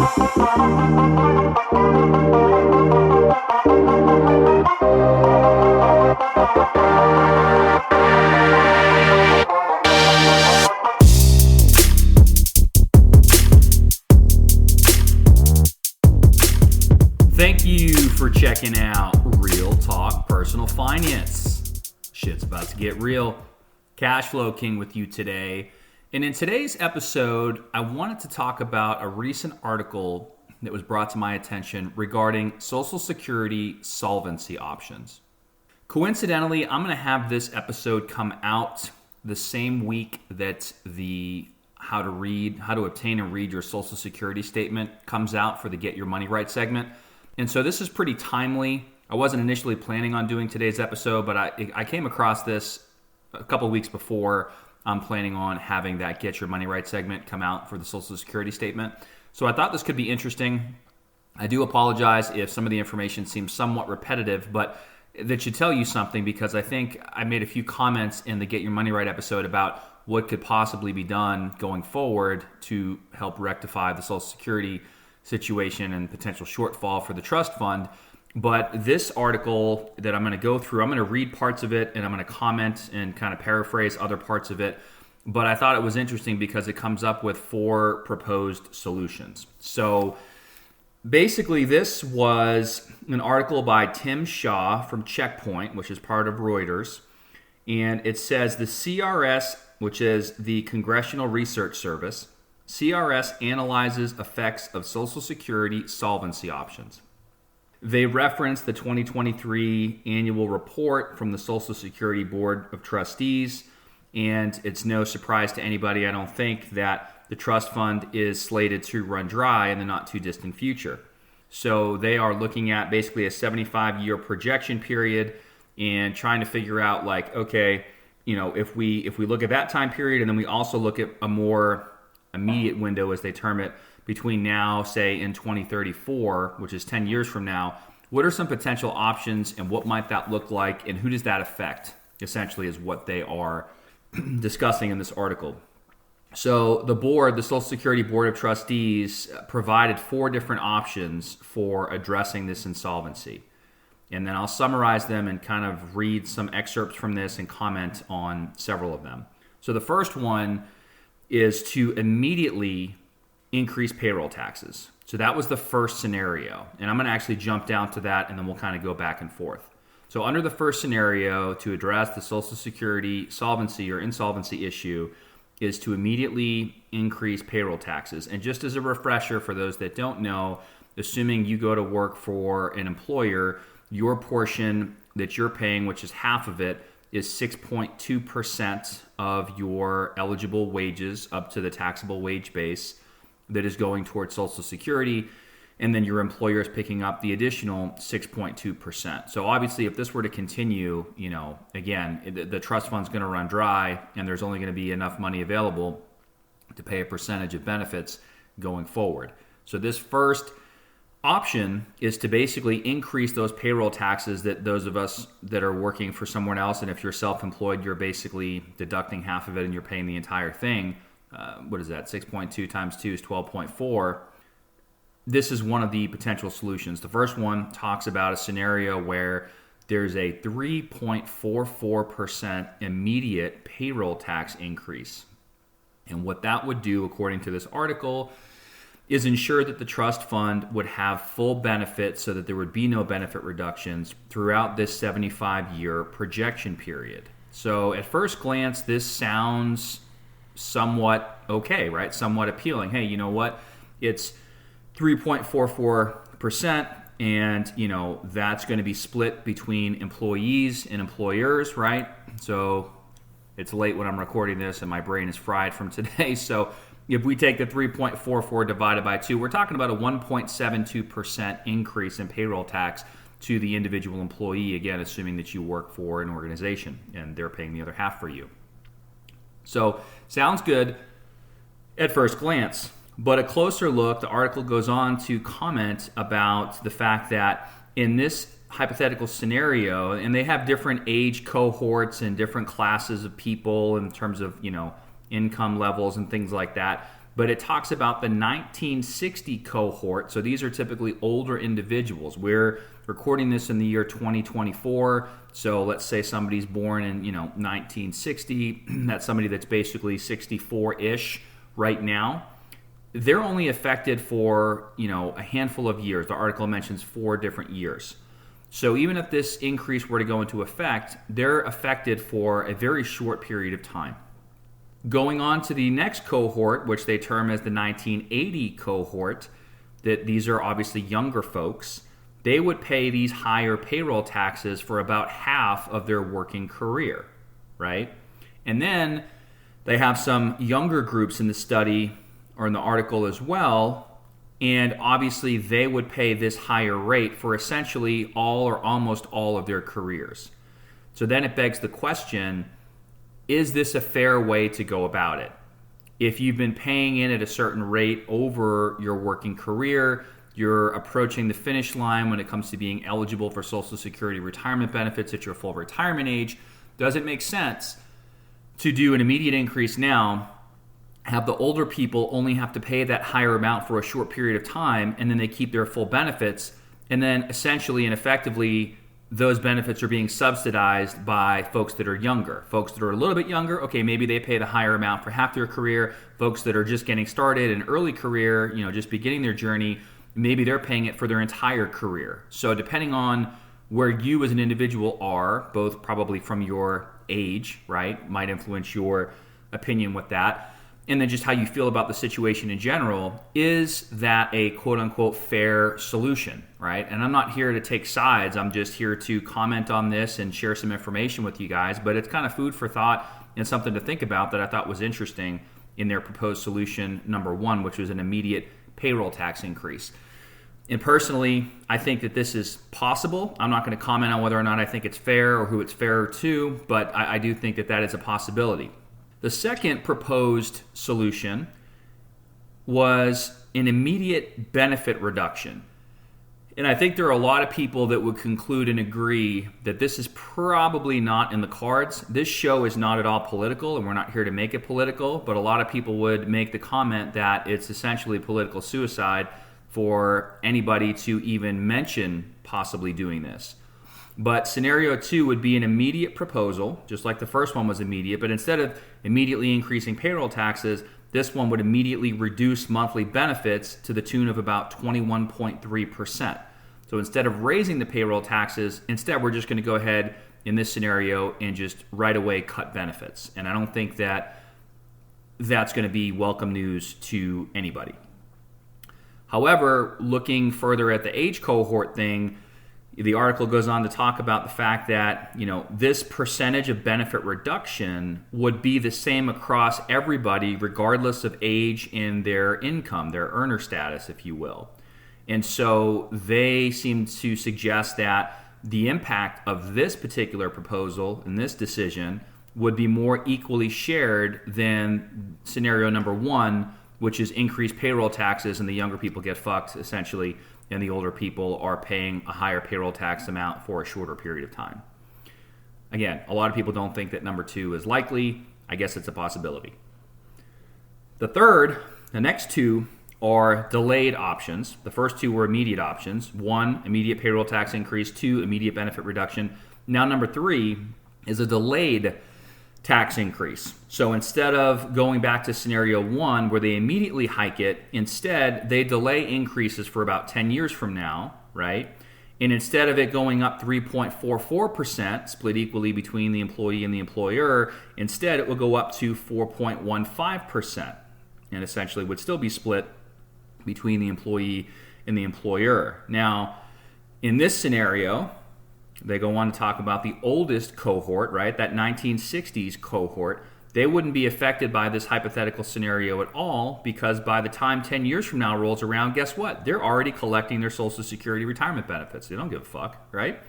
Thank you for checking out Real Talk Personal Finance. Shit's about to get real. Cash Flow King with you today. And in today's episode, I wanted to talk about a recent article that was brought to my attention regarding Social Security Solvency Options. Coincidentally, I'm going to have this episode come out the same week that the how to obtain and read your Social Security statement comes out for the Get Your Money Right segment. And so this is pretty timely. I wasn't initially planning on doing today's episode, but I came across this a couple of weeks before I'm planning on having that Get Your Money Right segment come out for the Social Security statement. So I thought this could be interesting. I do apologize if some of the information seems somewhat repetitive, but that should tell you something, because I think I made a few comments in the Get Your Money Right episode about what could possibly be done going forward to help rectify the Social Security situation and potential shortfall for the trust fund. But this article that I'm going to go through, I'm going to read parts of it and I'm going to comment and kind of paraphrase other parts of it. But I thought it was interesting because it comes up with 4 proposed solutions. So basically, this was an article by Tim Shaw from Checkpoint, which is part of Reuters. And it says the CRS, which is the Congressional Research Service, CRS analyzes effects of Social Security solvency options. They reference the 2023 annual report from the Social Security Board of Trustees, and it's no surprise to anybody, I don't think, that the trust fund is slated to run dry in the not too distant future. So they are looking at basically a 75-year projection period and trying to figure out, like, okay, you know, if we look at that time period and then we also look at a more immediate window, as they term it, between now, say, in 2034, which is 10 years from now, what are some potential options and what might that look like and who does that affect, essentially, is what they are discussing in this article. So the board, the Social Security Board of Trustees, provided 4 different options for addressing this insolvency. And then I'll summarize them and kind of read some excerpts from this and comment on several of them. So the first one is to immediately increase payroll taxes. So that was the first scenario. And I'm going to actually jump down to that and then we'll kind of go back and forth. So under the first scenario, to address the Social Security solvency or insolvency issue is to immediately increase payroll taxes. And just as a refresher for those that don't know, assuming you go to work for an employer, your portion that you're paying, which is half of it, is 6.2% of your eligible wages up to the taxable wage base that is going towards Social Security. And then your employer is picking up the additional 6.2%. So obviously, if this were to continue, you know, again, the trust fund's going to run dry and there's only going to be enough money available to pay a percentage of benefits going forward. So this first option is to basically increase those payroll taxes that those of us that are working for someone else, and if you're self-employed, you're basically deducting half of it and you're paying the entire thing. What is that? 6.2 times 2 is 12.4. This is one of the potential solutions. The first one talks about a scenario where there's a 3.44% immediate payroll tax increase. And what that would do, according to this article, is ensure that the trust fund would have full benefit so that there would be no benefit reductions throughout this 75-year projection period. So at first glance, this sounds somewhat okay, right? Somewhat appealing. Hey, you know what? It's 3.44%, and, you know, that's going to be split between employees and employers, right? So it's late when I'm recording this and my brain is fried from today. So if we take the 3.44 divided by 2, we're talking about a 1.72% increase in payroll tax to the individual employee, again, assuming that you work for an organization and they're paying the other half for you. So sounds good at first glance, but a closer look, the article goes on to comment about the fact that in this hypothetical scenario, and they have different age cohorts and different classes of people in terms of, you know, income levels and things like that. but it talks about the 1960 cohort. So these are typically older individuals. We're recording this in the year 2024. So let's say somebody's born in 1960. That's somebody that's basically 64-ish right now. They're only affected for a handful of years. The article mentions 4 different years. So even if this increase were to go into effect, they're affected for a very short period of time. Going on to the next cohort, which they term as the 1980 cohort, that these are obviously younger folks, they would pay these higher payroll taxes for about half of their working career, right? And then they have some younger groups in the study or in the article as well, and obviously they would pay this higher rate for essentially all or almost all of their careers. So then it begs the question, is this a fair way to go about it? If you've been paying in at a certain rate over your working career, you're approaching the finish line when it comes to being eligible for Social Security retirement benefits at your full retirement age, does it make sense to do an immediate increase now, have the older people only have to pay that higher amount for a short period of time, and then they keep their full benefits, and then essentially and effectively those benefits are being subsidized by folks that are younger. Folks that are a little bit younger, okay, maybe they pay the higher amount for half their career. Folks that are just getting started, an early career, just beginning their journey, maybe they're paying it for their entire career. So depending on where you as an individual are, both probably from your age, right, might influence your opinion with that, and then just how you feel about the situation in general, is that a quote-unquote fair solution, right? And I'm not here to take sides. I'm just here to comment on this and share some information with you guys, but it's kind of food for thought and something to think about that I thought was interesting in their proposed solution number 1, which was an immediate payroll tax increase. And personally, I think that this is possible. I'm not going to comment on whether or not I think it's fair or who it's fair to, but I do think that is a possibility. The second proposed solution was an immediate benefit reduction. And I think there are a lot of people that would conclude and agree that this is probably not in the cards. This show is not at all political, and we're not here to make it political, but a lot of people would make the comment that it's essentially political suicide for anybody to even mention possibly doing this. But scenario 2 would be an immediate proposal, just like the first one was immediate, but instead of immediately increasing payroll taxes, this one would immediately reduce monthly benefits to the tune of about 21.3%. So instead of raising the payroll taxes, instead we're just going to go ahead in this scenario and just right away cut benefits. And I don't think that that's going to be welcome news to anybody. However, looking further at the age cohort thing, the article goes on to talk about the fact that, this percentage of benefit reduction would be the same across everybody, regardless of age and their income, their earner status, if you will. And so they seem to suggest that the impact of this particular proposal and this decision would be more equally shared than scenario number 1, which is increased payroll taxes and the younger people get fucked, essentially, and the older people are paying a higher payroll tax amount for a shorter period of time. Again, a lot of people don't think that number 2 is likely. I guess it's a possibility. The next 2 are delayed options. The first 2 were immediate options. 1, immediate payroll tax increase. 2, immediate benefit reduction. Now number 3 is a delayed tax increase. So instead of going back to scenario 1 where they immediately hike it, instead they delay increases for about 10 years from now, right? And instead of it going up 3.44%, split equally between the employee and the employer, instead it will go up to 4.15%, and essentially would still be split between the employee and the employer. Now, in this scenario, they go on to talk about the oldest cohort, right? That 1960s cohort. They wouldn't be affected by this hypothetical scenario at all, because by the time 10 years from now rolls around, guess what? They're already collecting their Social Security retirement benefits. They don't give a fuck, right?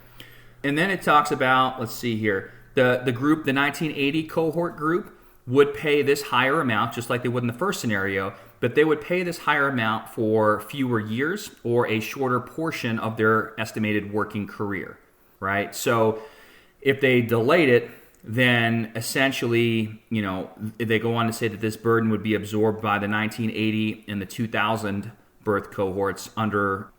And then it talks about, let's see here, the group, the 1980 cohort group would pay this higher amount, just like they would in the first scenario, but they would pay this higher amount for fewer years or a shorter portion of their estimated working career. Right? So if they delayed it, then essentially, they go on to say that this burden would be absorbed by the 1980 and the 2000 birth cohorts under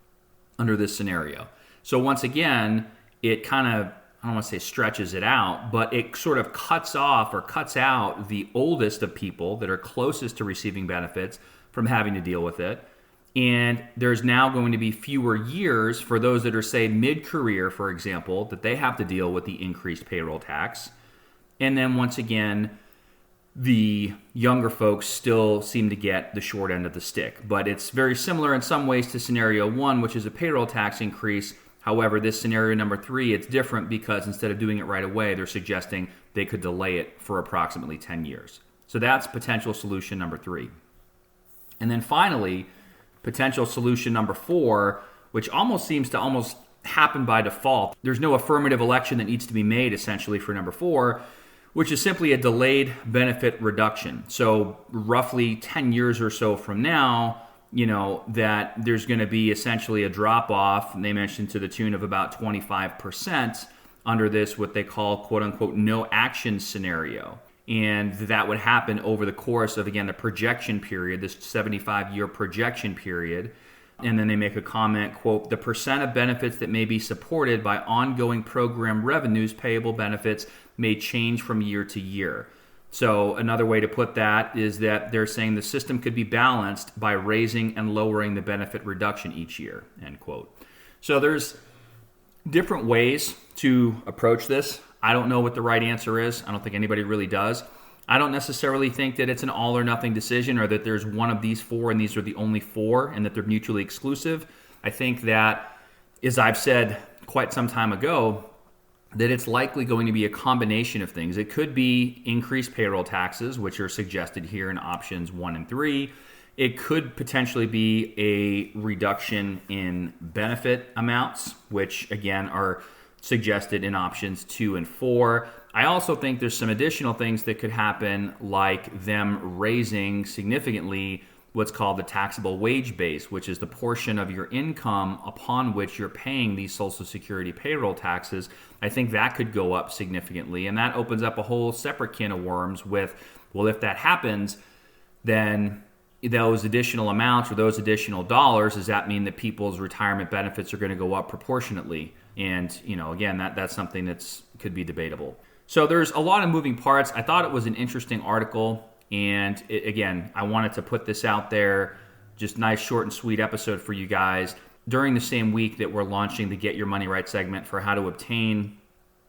this scenario. So once again, it kind of, I don't want to say stretches it out, but it sort of cuts out the oldest of people that are closest to receiving benefits from having to deal with it. And there's now going to be fewer years for those that are, say, mid-career, for example, that they have to deal with the increased payroll tax. And then once again, the younger folks still seem to get the short end of the stick. But it's very similar in some ways to scenario 1, which is a payroll tax increase. However, this scenario number 3, it's different because instead of doing it right away, they're suggesting they could delay it for approximately 10 years. So that's potential solution number 3. And then finally, potential solution number 4, which almost seems to happen by default. There's no affirmative election that needs to be made essentially for number 4, which is simply a delayed benefit reduction. So roughly 10 years or so from now, that there's going to be essentially a drop off, and they mentioned to the tune of about 25% under this, what they call quote unquote no action scenario. And that would happen over the course of, again, the projection period, this 75-year projection period. And then they make a comment, quote, the percent of benefits that may be supported by ongoing program revenues, payable benefits, may change from year to year. So another way to put that is that they're saying the system could be balanced by raising and lowering the benefit reduction each year, end quote. So there's different ways to approach this. I don't know what the right answer is. I don't think anybody really does. I don't necessarily think that it's an all or nothing decision or that there's one of these 4 and these are the only 4 and that they're mutually exclusive. I think that, as I've said quite some time ago, that it's likely going to be a combination of things. It could be increased payroll taxes, which are suggested here in options 1 and 3. It could potentially be a reduction in benefit amounts, which again are suggested in options 2 and 4. I also think there's some additional things that could happen, like them raising significantly what's called the taxable wage base, which is the portion of your income upon which you're paying these Social Security payroll taxes. I think that could go up significantly, and that opens up a whole separate can of worms with, well, if that happens, then those additional amounts or those additional dollars, does that mean that people's retirement benefits are going to go up proportionately? And, again, that's something that's could be debatable. So there's a lot of moving parts. I thought it was an interesting article. And again, I wanted to put this out there, just nice, short and sweet episode for you guys during the same week that we're launching the Get Your Money Right segment for how to obtain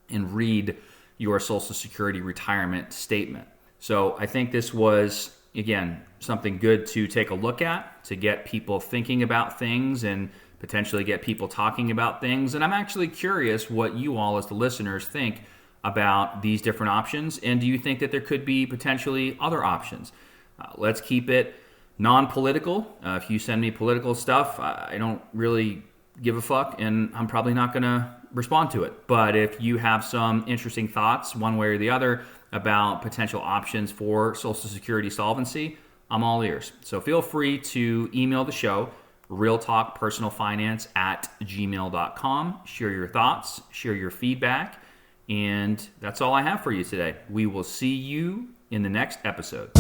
and read your Social Security retirement statement. So I think this was, again, something good to take a look at, to get people thinking about things and potentially get people talking about things. And I'm actually curious what you all as the listeners think about these different options, and do you think that there could be potentially other options? Let's keep it non-political. If you send me political stuff, I don't really give a fuck, and I'm probably not going to respond to it. But if you have some interesting thoughts, one way or the other, about potential options for Social Security solvency, I'm all ears. So feel free to email the show, realtalkpersonalfinance@gmail.com. Share your thoughts, share your feedback. And that's all I have for you today. We will see you in the next episode.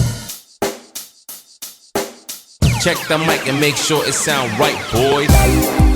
Check the mic and make sure it sound right, boys.